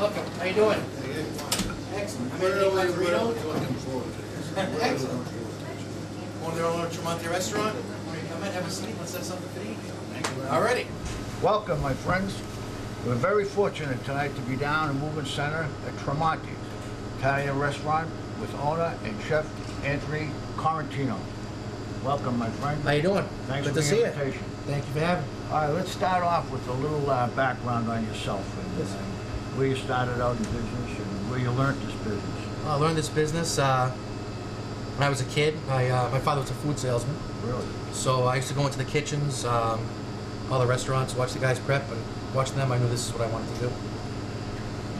Welcome. How you doing? Excellent. I'm in Reno. Looking forward to this. Excellent. Owner their own Tremonte restaurant. Come in, have a seat. Let's have something to eat. Thank you. Alrighty. Welcome, my friends. We're very fortunate tonight to be down in Woburn Center at Tremonte's Italian restaurant with owner and chef Anthony Correntino. Welcome, my friend. How you doing? Thanks Good for to the see invitation. you. Thank you for having me. All right, let's start off with a little background on yourself and Yes. where you started out in business and where you learned this business. I learned this business when I was a kid. My father was a food salesman, Really? so I used to go into the kitchens, all the restaurants, watch the guys prep, and watching them, I knew this is what I wanted to do.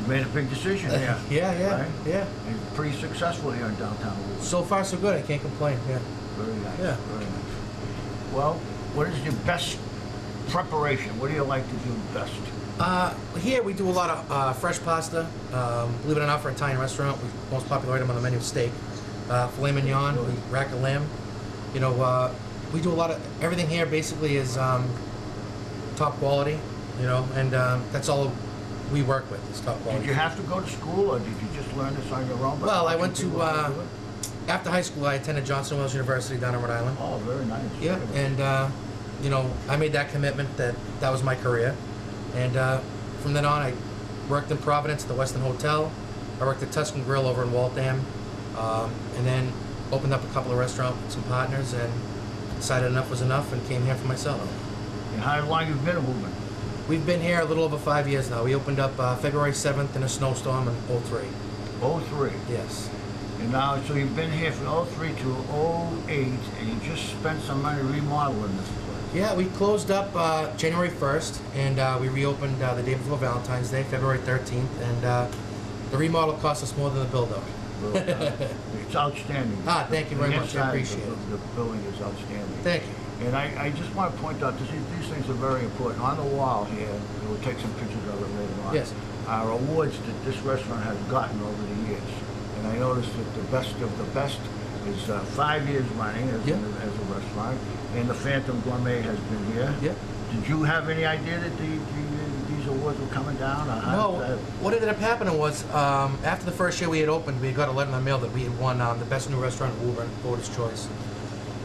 You made a big decision here. Yeah. Right? And pretty successful here in downtown Woburn. So far, so good. I can't complain. Yeah. Very nice. Yeah. Very nice. Well, what is your best preparation? What do you like to do best? Here we do a lot of fresh pasta. Believe it or not, for an Italian restaurant, the most popular item on the menu is steak. Filet mignon, we rack a lamb. You know, we do a lot of, everything here basically is top quality, you know, and that's all we work with, is top quality. Did you have to go to school or did you just learn this on your own? Well, I went to, after high school, I attended Johnson Wales University down in Rhode Island. Oh, very nice. Yeah, and you know, I made that commitment that that was my career, and from then on, I worked in Providence at the Westin Hotel. I worked at Tuscan Grill over in Waltham, and then opened up a couple of restaurants with some partners, and decided enough was enough, and came here for myself. And how long have you been in Woburn? We've been here a little over 5 years now. We opened up February 7th in a snowstorm in 03. 03. Yes. And now, so you've been here from 03 to 08, and you just spent some money remodeling this place. Yeah, we closed up January 1st, and we reopened the day before Valentine's Day, February 13th, and the remodel cost us more than the build-out. It's outstanding. Thank you very The much. I inside of appreciate it. The building is outstanding. Thank you. And I just want to point out, these things are very important. On the wall here, and we'll take some pictures of it later on, Yes. are awards that this restaurant has gotten over the years. And I noticed that the best of the best is 5 years running as a restaurant, and the Phantom Gourmet has been here. Yeah. Did you have any idea that these awards were coming down? Or how No, did that... what ended up happening was, after the first year we had opened, we got a letter in the mail that we had won the best new restaurant in Woburn, Voter's Choice.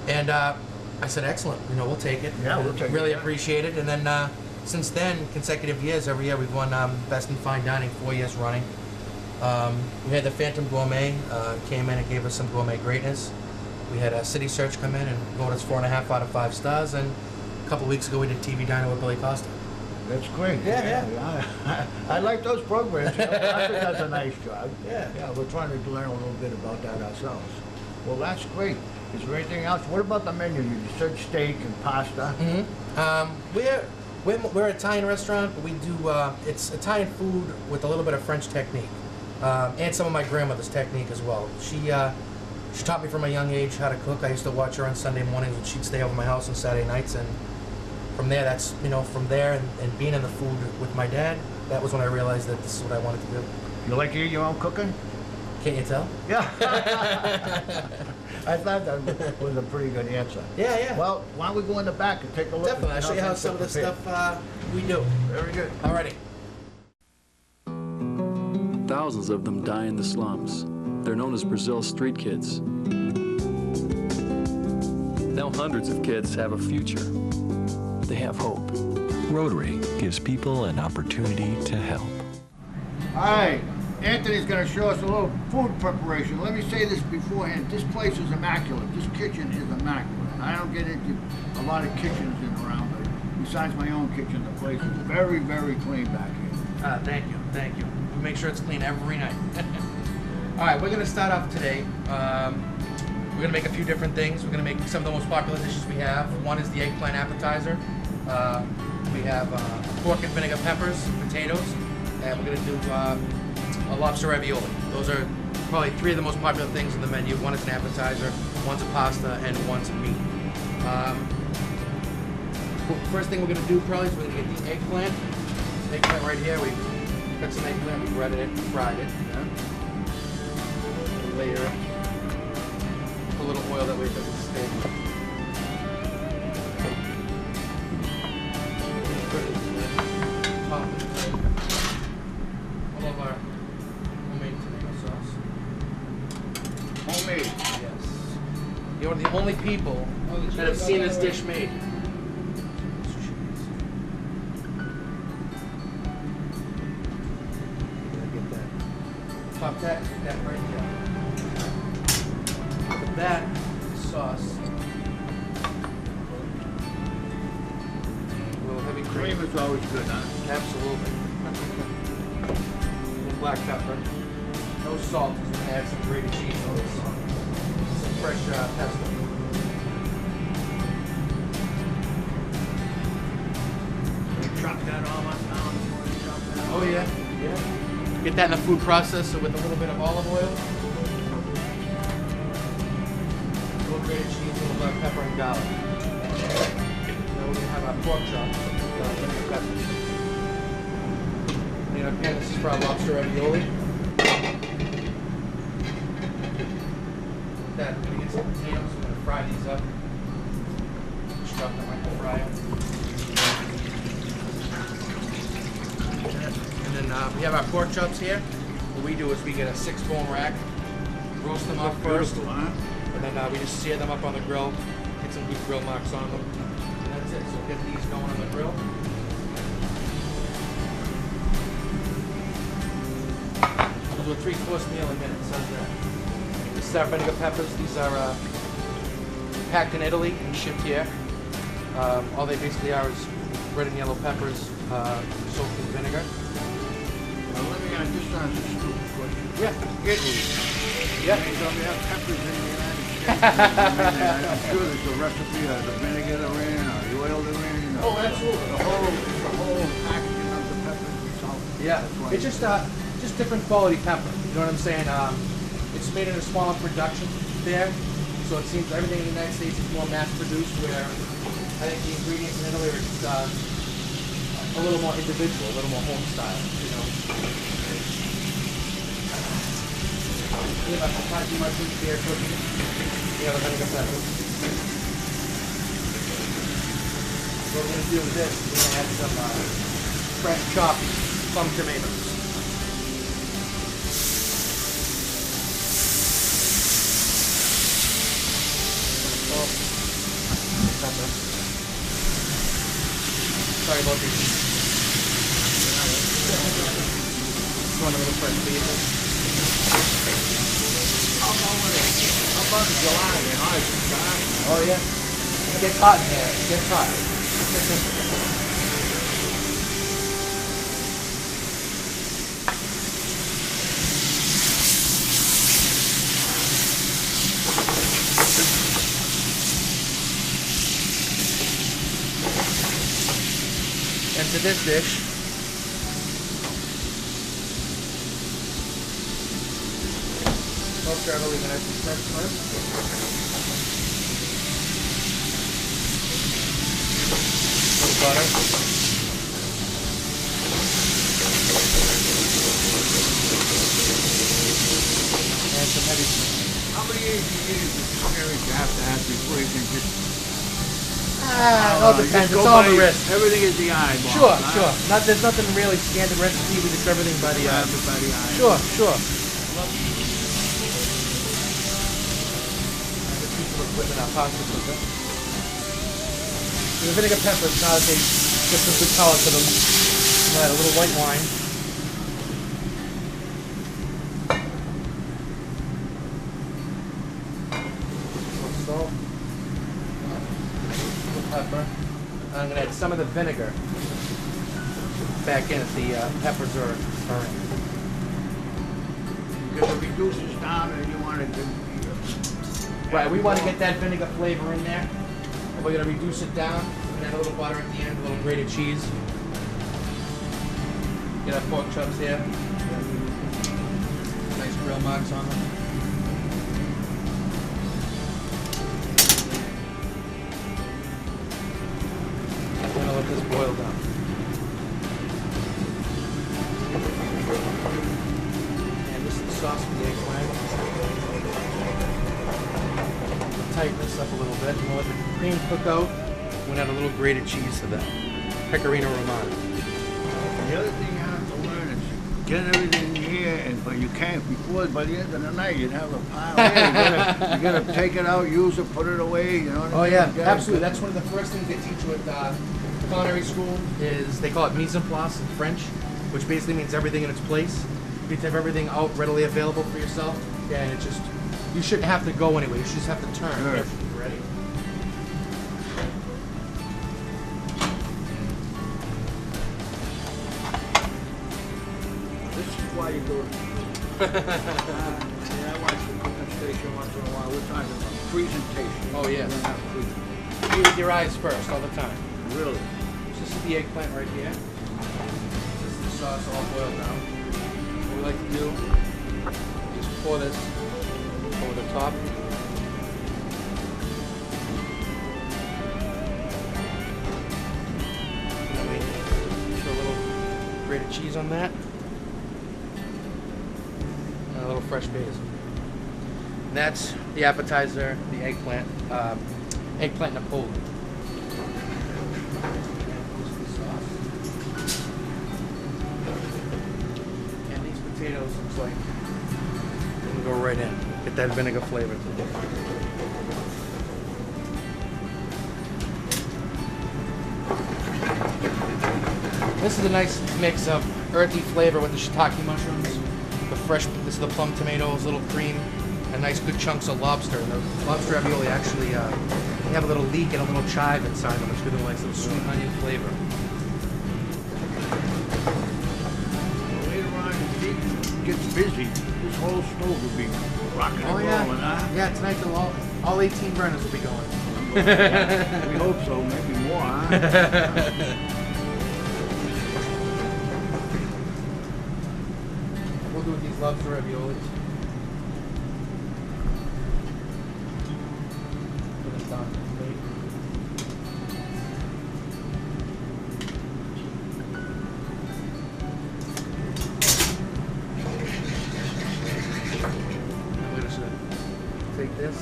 And I said, excellent, you know, we'll take it. Yeah, we'll take it. Really appreciate it. And then since then, consecutive years, every year we've won Best in Fine Dining 4 years running. We had the Phantom Gourmet came in and gave us some gourmet greatness. We had a City Search come in and voted us 4.5 out of 5 stars. And a couple of weeks ago, we did TV Diner with Billy Costa. That's great. Yeah. I like those programs. You know, Costa does a nice job. Yeah. We're trying to learn a little bit about that ourselves. Well, that's great. Is there anything else? What about the menu? You said steak and pasta. We're an Italian restaurant, but we do it's Italian food with a little bit of French technique, and some of my grandmother's technique as well. She taught me from a young age how to cook. I used to watch her on Sunday mornings, and she'd stay over my house on Saturday nights. And from there, from there and being in the food with my dad, that was when I realized that this is what I wanted to do. You like to eat your own cooking? Can't you tell? Yeah. I thought that was a pretty good answer. Yeah. Well, why don't we go in the back and take a look? Definitely. I'll show you how some of the stuff we do. Very good. Alrighty. Thousands of them die in the slums. They're known as Brazil's street kids. Now hundreds of kids have a future. They have hope. Rotary gives people an opportunity to help. All right. Anthony's going to show us a little food preparation. Let me say this beforehand. This place is immaculate. This kitchen is immaculate. I don't get into a lot of kitchens in around, but besides my own kitchen, the place is very, very clean back here. Thank you. We make sure it's clean every night. All right, we're going to start off today. We're going to make a few different things. We're going to make some of the most popular dishes we have. One is the eggplant appetizer. We have pork and vinegar peppers, potatoes, and we're going to do a lobster ravioli. Those are probably 3 of the most popular things in the menu. One is an appetizer, one's a pasta, and one's a meat. First thing we're going to do probably is we're going to get the eggplant. Eggplant right here. We cut some eggplant, we breaded it, fried it. Later, a little oil that way it doesn't stay. Put it in the top. All of our only people that have seen this dish made. Pop that, get that right here. With that sauce. A little heavy cream. Cream is always good, huh? Absolutely. A little black pepper. No salt, because we're going to add some grated cheese on this. Some fresh pesto. You chop that all up down before you chop that. Oh yeah, yeah. Get that in a food processor with a little bit of olive oil. A little grated cheese, a little black pepper and garlic. Then we're going to have our pork chops. Vinegar peppers. And again, this is for our lobster ravioli. With that, we're going to get some potatoes. We're going to fry these up. Just drop them like a fryer. And then we have our pork chops here. What we do is we get a 6-bone rack, roast them up first, Huh? and then we just sear them up on the grill, get some good grill marks on them. And that's it. So get these going on the grill. We'll do a 3-course meal in minutes. How's that? This is our vinegar peppers. These are packed in Italy and shipped here. All they basically are is red and yellow peppers soaked in vinegar. Now let me just ask a stupid question. Yeah. Italy. Yeah. They don't have peppers in the United States. I'm sure there's a recipe of the vinegar they're in, or the oil they're in. Oh, absolutely. The whole packaging of the peppers itself. Yeah, That's why. it's just different quality pepper. You know what I'm saying? It's made in a smaller production there, so it seems everything in the United States is more mass produced. Where I think the ingredients in Italy are just a little more individual, a little more home style. You know. We have a Takagi mushroom here cooking. We have a vinegar pepper. What we're gonna do with this, we're gonna add some fresh chopped plum tomatoes. Pepper. Sorry about these. One a little fresh basil. How about in July in August, huh? Oh yeah. It gets hot in there. It gets hot. And to this dish, most are we're gonna add some shrimp first. A little butter. And some heavy cream. How many years experience you have to have before you can just... It all depends. just It's go all by the risk. Everything is the eyeball. Sure, huh? sure. There's nothing really standard recipe. We just do everything by the eye. Everybody eye. Sure, sure. This piece of equipment, our pasta cooker. The vinegar peppers, now that they get some good color to them, we'll add a little white wine. Some salt. Pepper. I'm going to add some of the vinegar back in if the peppers are in. Because it reduces down and you want it to... Right, we want to get that vinegar flavor in there. And we're going to reduce it down. And add a little butter at the end, a little grated cheese. Get our pork chops here. Nice grill marks on them. I'm going to let this boil down. And this is the sauce for the eggplant. Tighten this up a little bit. We'll let the cream cook out. We'll add a little grated cheese to that. Pecorino Romano. The other thing you have to learn is get everything here here, but you can't by the end of the night, you'd have a pile here. You gotta take it out, use it, put it away, you know what I mean? Oh yeah, You gotta- absolutely. That's one of the first things they teach you at culinary school is they call it mise en place in French, which basically means everything in its place. You need to have everything out readily available for yourself, and it just, you shouldn't have to go anyway. You just have to turn. Sure. If you're ready. This is why you go to... yeah, I watch the cooking station once in a while. We're talking about presentation. Oh, yes. We're not presentation. Eat with your eyes first, all the time. Really? This is the eggplant right here. This is the sauce all boiled down. What we like to do is pour this over the top. And then we put a little grated cheese on that. And a little fresh basil. And that's the appetizer, the eggplant, eggplant Napoleon. And these potatoes looks like they're gonna go right in. Get that vinegar flavor to it. This is a nice mix of earthy flavor with the shiitake mushrooms, the fresh, this is the plum tomatoes, little cream, and nice good chunks of lobster. And the lobster ravioli actually, they have a little leek and a little chive inside them, which gives them a nice little sweet onion flavor. Later on, if it gets busy, this whole stove will be rocking and rolling, huh? Yeah, tonight all 18 burners will be going. We hope so, maybe more, huh? We'll do with these lobster raviolis. Put this down to the plate. And we're just gonna take this,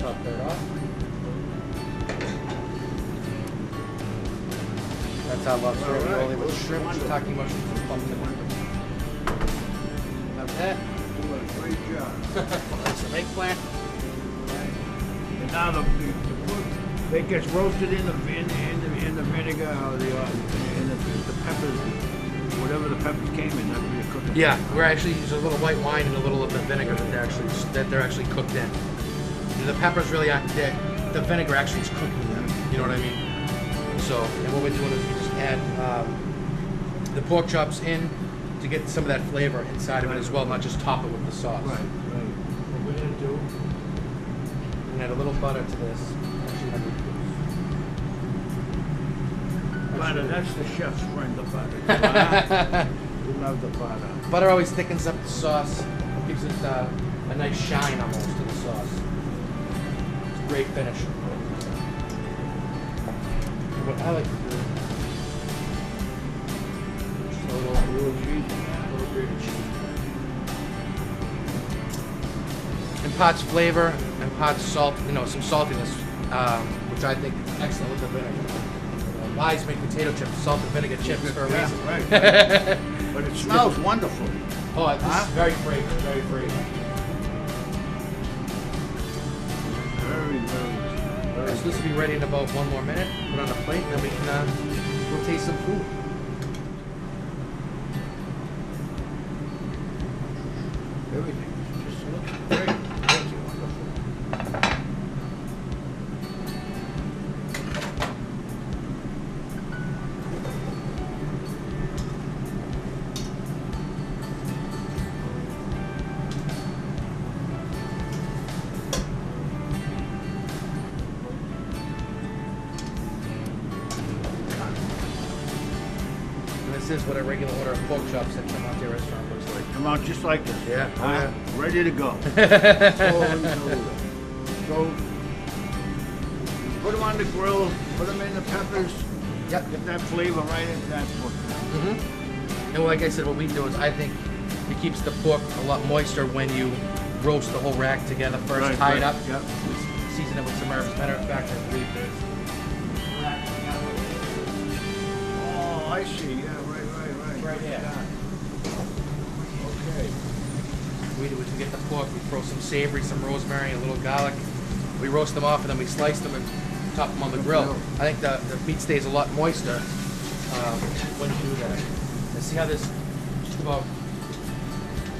top that off. That's our lobster ravioli with shrimp, shiitake mushrooms, and pumpkin. Have that. Doing a great job. Some eggplant. And now the food, it gets roasted in the vinegar or the peppers, whatever the peppers came in, that's what you're cooking. Yeah, we're actually using a little white wine and a little of the vinegar that they're actually cooked in. The peppers really aren't there. The vinegar actually is cooking them. You know what I mean? So, and what we're doing is we just add the pork chops in to get some of that flavor inside of it as well, not just top it with the sauce. Right. What we're gonna do, we're gonna add a little butter to this. Actually, Butter, that's the chef's friend, the butter. We love the butter. butter always thickens up the sauce, gives it a nice shine almost to the sauce. It's a great finish. What I like to do, just a little cheese, a little grated cheese. Imparts flavor, imparts salt, some saltiness, which I think is excellent with the vinegar. Wise make potato chips, salt and vinegar chips for a reason. Right. But it smells wonderful. Oh, this is very fragrant, very fragrant. Very. So this will be ready in about 1 more minute. Put on a plate, and then we can we'll taste some food. Everything just looks great. Looks wonderful. And this is what a regular order of pork chops at Tremonte restaurant looks like. Come out just like this. Yeah. Huh? Ready to go. So, put them on the grill, put them in the peppers. Yep. Get that flavor right into that pork. And like I said, what we do is I think it keeps the pork a lot moister when you roast the whole rack together first, Right, tie right, it up, yep. season it with some herbs. Matter of fact, I believe there's Oh, I see. Yeah, right. right here. Yeah. we get the pork, we throw some savory, some rosemary, a little garlic. We roast them off and then we slice them and top them on the grill. I think the meat stays a lot moister when you do that. And see how this just about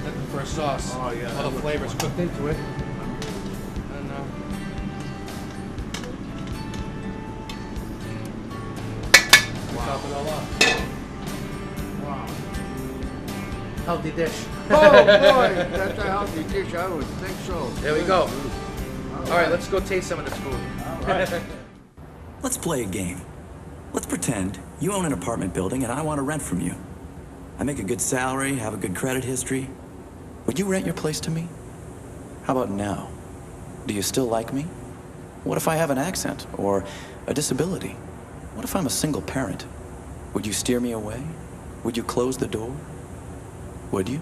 looking for a sauce. Oh, yeah, All the flavors cooked into it. And top it all off. Wow. Healthy dish. Oh boy, that's a healthy dish. I would think so. There we go. All right, let's go taste some of this food. All right. Let's play a game. Let's pretend you own an apartment building and I want to rent from you. I make a good salary, have a good credit history. Would you rent your place to me? How about now? Do you still like me? What if I have an accent or a disability? What if I'm a single parent? Would you steer me away? Would you close the door? Would you?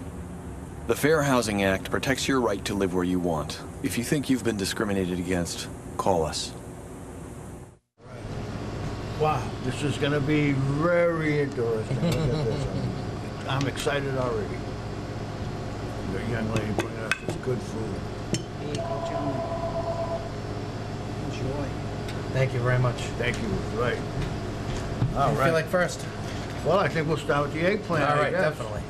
The Fair Housing Act protects your right to live where you want. If you think you've been discriminated against, call us. Wow, this is going to be very interesting. Look at this. I'm excited already. The young lady bringing us this good food. Here you go, gentlemen. Enjoy. Thank you very much. Thank you. Right. What All do you right. feel like first? Well, I think we'll start with the eggplant. All I right, guess. definitely.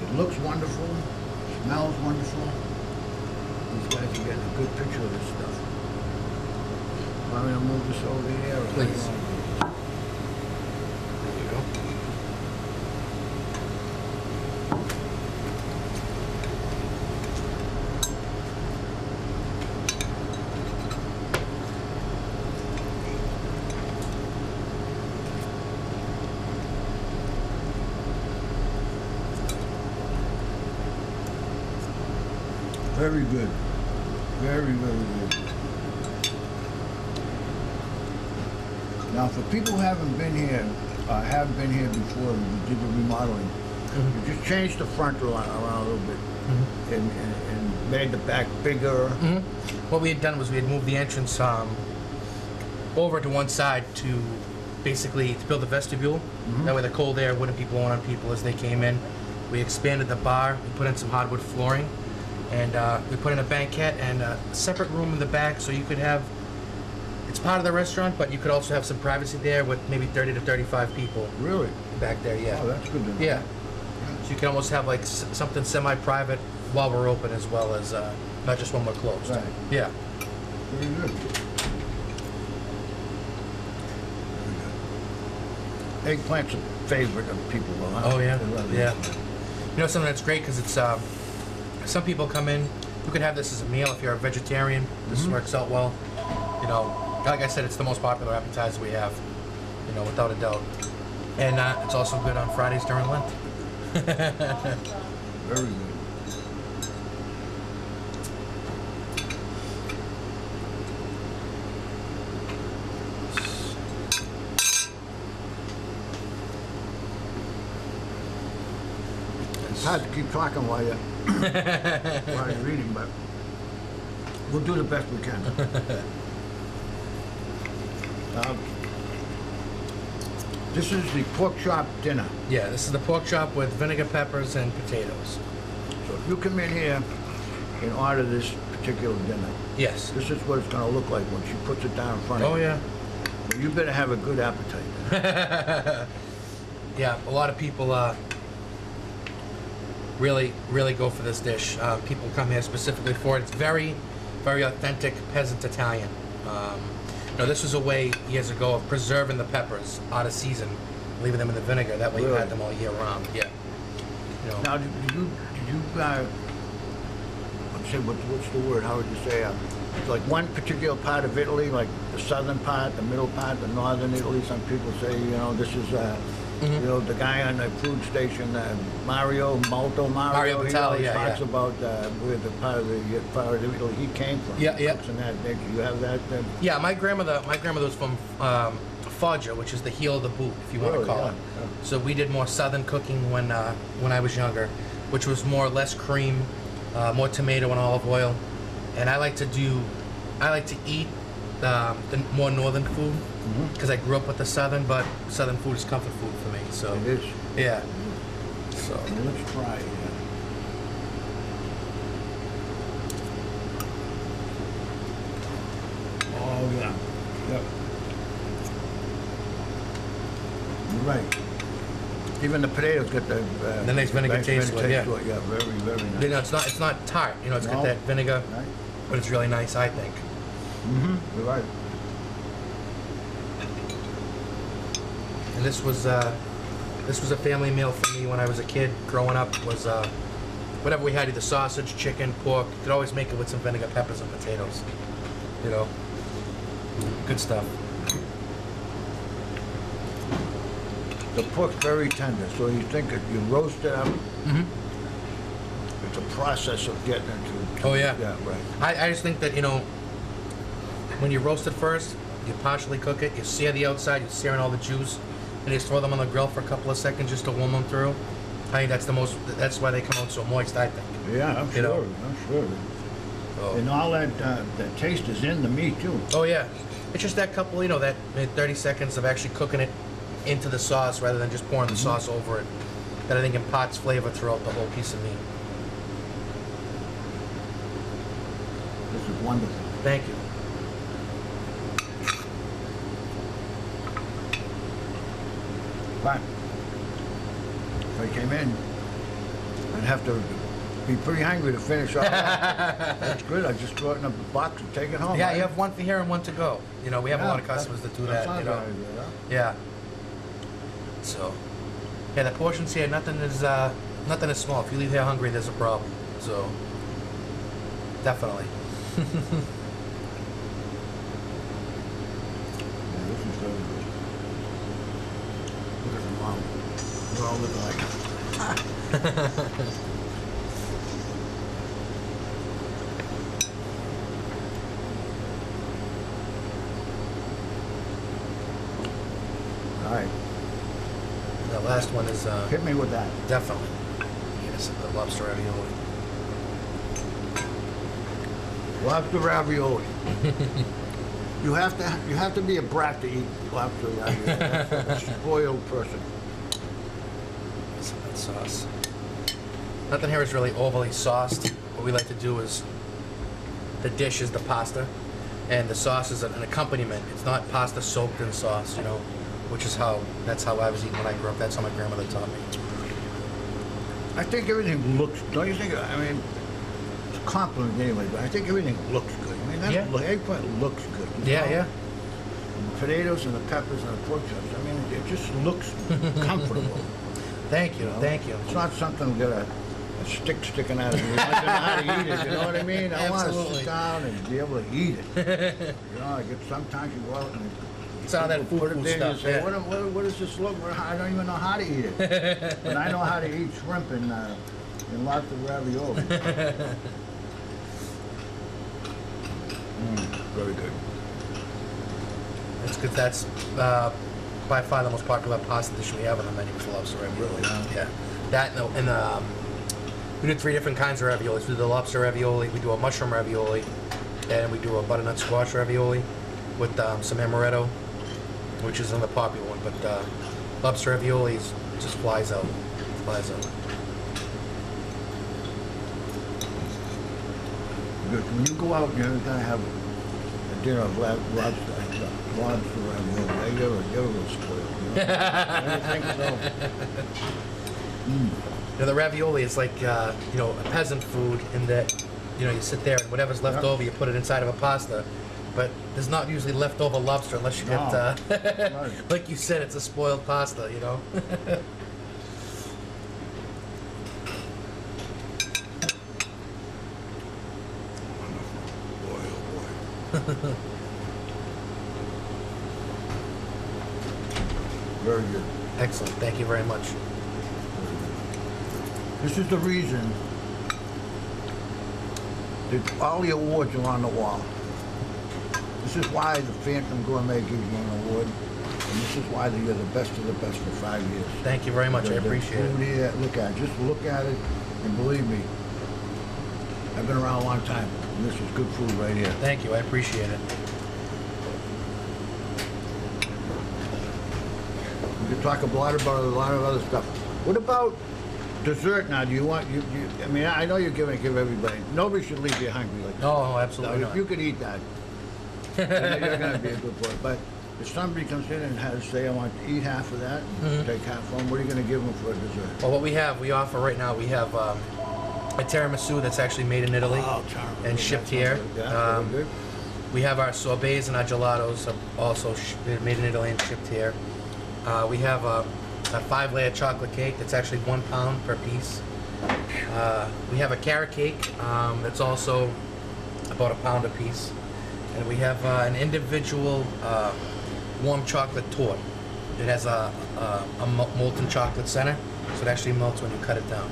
It looks wonderful. Smells wonderful. These guys are getting a good picture of this stuff. I'm going to move this over here. Please. There you go. Very good. Very, very good. Now, for people who haven't been here before, we did the remodeling. We just changed the front around a little bit and made the back bigger. What we had done was we had moved the entrance over to one side to basically to build a vestibule. That way the cold air wouldn't be blowing on people as they came in. We expanded the bar, we put in some hardwood flooring, and we put in a banquette and a separate room in the back so you could have, it's part of the restaurant, but you could also have some privacy there with maybe 30 to 35 people. Really? Back there, yeah. Oh, that's good to know. Yeah. So you can almost have like something semi-private while we're open as well as not just when we're closed. Right. Yeah. Very good. Eggplant's a favorite of people, though, huh? Oh yeah, They love yeah. eggplant. You know something that's great because it's some people come in. You can have this as a meal if you're a vegetarian. This works out well. You know, like I said, it's the most popular appetizer we have. You know, without a doubt. And it's also good on Fridays during Lent. Very good. It's hard to keep talking while you're eating, but we'll do the best we can. This is the pork chop dinner. Yeah, this is the pork chop with vinegar, peppers, and potatoes. So if you come in here and order this particular dinner, Yes. this is what it's going to look like when she puts it down in front of you. Oh yeah. Well, you better have a good appetite. Yeah, a lot of people really go for this dish. People come here specifically for it. It's very, very authentic peasant Italian. You know, this was a way years ago of preserving the peppers out of season, leaving them in the vinegar. That way you Really? had them all year round. Yeah. You know. Now, did you let's say, what's the word? How would you say? It's like one particular part of Italy, like the southern part, the middle part, the northern Italy. Some people say, you know, this is, you know, the guy on the food station, Mario Mario he Batali, always yeah, talks yeah. about where the part of Italy he came from. Yeah, yeah. Cooks in that nature. You have that? Yeah, my grandmother was from Foggia, which is the heel of the boot, if you want to Really? call Yeah, it. yeah. So we did more southern cooking when I was younger, which was less cream, more tomato and olive oil. And I like to eat the more northern food because I grew up with the southern, but southern food is comfort food for me. So It is. yeah, So Well, let's try it. Oh, yeah. Yep. You're right. Even the potatoes got the... The nice vinegar taste to it, yeah. Yeah, very, very nice. you know, it's not tart. You know, it's got No. that vinegar, Right? but it's really nice, I think. Mm-hmm. You're right. And this was a family meal for me when I was a kid. Growing up was whatever we had, either sausage, chicken, pork. You could always make it with some vinegar, peppers, and potatoes. You know, good stuff. The pork's very tender, so you think if you roast it up, it's a process of getting it to... Oh, yeah. Yeah, right. I just think that, you know, when you roast it first, you partially cook it, you sear the outside, you're searing all the juice, and you just throw them on the grill for a couple of seconds just to warm them through. I think that's why they come out so moist, I think. Yeah, I'm You sure, know. I'm sure. So, And all that, the taste is in the meat, too. oh, yeah. It's just that couple, you know, that 30 seconds of actually cooking it into the sauce rather than just pouring the sauce over it, that I think imparts flavor throughout the whole piece of meat. This is wonderful. Thank you. But if I came in, I'd have to be pretty hungry to finish off. That's good. I just throw it in a box and take it home. Yeah, right? you have one for here and one to go. You know, we have a lot of Yeah, customers that do that's that, not you know. bad idea, huh? Yeah. So, yeah, the portions here, nothing is small. If you leave here hungry, there's a problem. So, definitely. Yeah, this is very good. Look at the mom. We're all looking like... All right, The last one is hit me with that. definitely. Yes, the lobster ravioli. Lobster ravioli. You have to be a brat to eat lobster ravioli. A spoiled person. Some of that sauce. Nothing here is really overly sauced. What we like to do is, the dish is the pasta, and the sauce is an accompaniment. It's not pasta soaked in sauce, you know, which is that's how I was eating when I grew up. That's how my grandmother taught me. I think everything looks, don't you think? I mean, it's a compliment anyway, but I think everything looks good. I mean, that Yeah. eggplant looks good. you Yeah, know? yeah. And the potatoes and the peppers and the pork chops, I mean, it just looks comfortable. Thank you, know? thank you. It's not something that a stick sticking out of me. I don't know how to eat it, you know what I mean? I want to Absolutely. sit down and be able to eat it. You know, I get sometimes you go out and It's all that people put food it there and stuff, say, yeah. what does this look like? I don't even know how to eat it. But I know how to eat shrimp and lots of ravioli. Very good. It's good. That's by far the most popular pasta dish we have on the menu for lobster ravioli. Yeah. That and we do 3 different kinds of raviolis. We do the lobster ravioli, we do a mushroom ravioli, and we do a butternut squash ravioli with some amaretto, which is another popular one. But lobster ravioli just flies out. Flies out. Good. When you go out, you're gonna have a dinner of lobster ravioli. You're a little spoiled. You know? I think so. You know, the ravioli is like a peasant food in that you sit there and whatever's left Yeah. over you put it inside of a pasta. But there's not usually leftover lobster unless you get, No. Right. like you said, it's a spoiled pasta, you know? Boy, oh boy. Very good. Excellent. Thank you very much. This is the reason that all the awards are on the wall. This is why the Phantom Gourmet gives you an award, and this is why you're the best of the best for 5 years. Thank you very much. I The appreciate food it. here, just look at it, and believe me, I've been around a long time, and this is good food right here. Thank you. I appreciate it. We could talk a lot about a lot of other stuff. What about Dessert now, do you want, I mean, I know you're give everybody, nobody should leave you hungry like that. No, absolutely Now, not. if you could eat that, then you're gonna be a good boy. But if somebody comes in and has, say, I want to eat half of that, take half home, what are you gonna give them for a dessert? Well, what we offer right now, we have a tiramisu that's actually made in Italy and shipped here. Yeah, very good. We have our sorbets and our gelatos also made in Italy and shipped here. We have a 5-layer chocolate cake that's actually 1 pound per piece. We have a carrot cake that's also about 1 pound a piece. And we have an individual warm chocolate torte. It has a molten chocolate center, so it actually melts when you cut it down.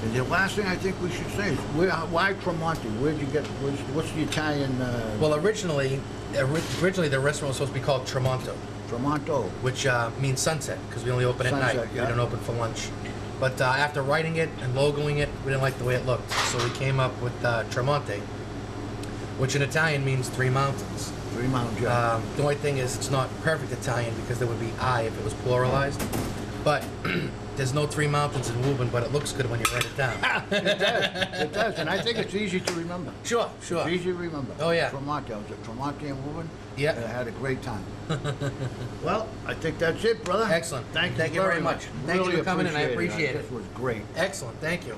And the last thing I think we should say is, why Tremonte? Where'd you get, what's the Italian? Well, originally the restaurant was supposed to be called Tremonte, Tremonto. which means sunset, because we only open at Sunset, night. yeah. We don't open for lunch. But after writing it and logoing it, we didn't like the way it looked, so we came up with Tremonte, which in Italian means 3 mountains. 3 mountains, yeah. The only thing is, it's not perfect Italian because there would be I if it was pluralized. But there's no 3 mountains in Woburn, but it looks good when you write it down. It does, and I think it's easy to remember. Sure. It's easy to remember. Oh, yeah. Tremonte, I was at Tremonte in Woburn. Yeah. And I had a great time. Well, I think that's it, brother. Excellent. Thank you Thank you very much. Thank you Really for coming in. I appreciate it. This was great. Excellent. Thank you.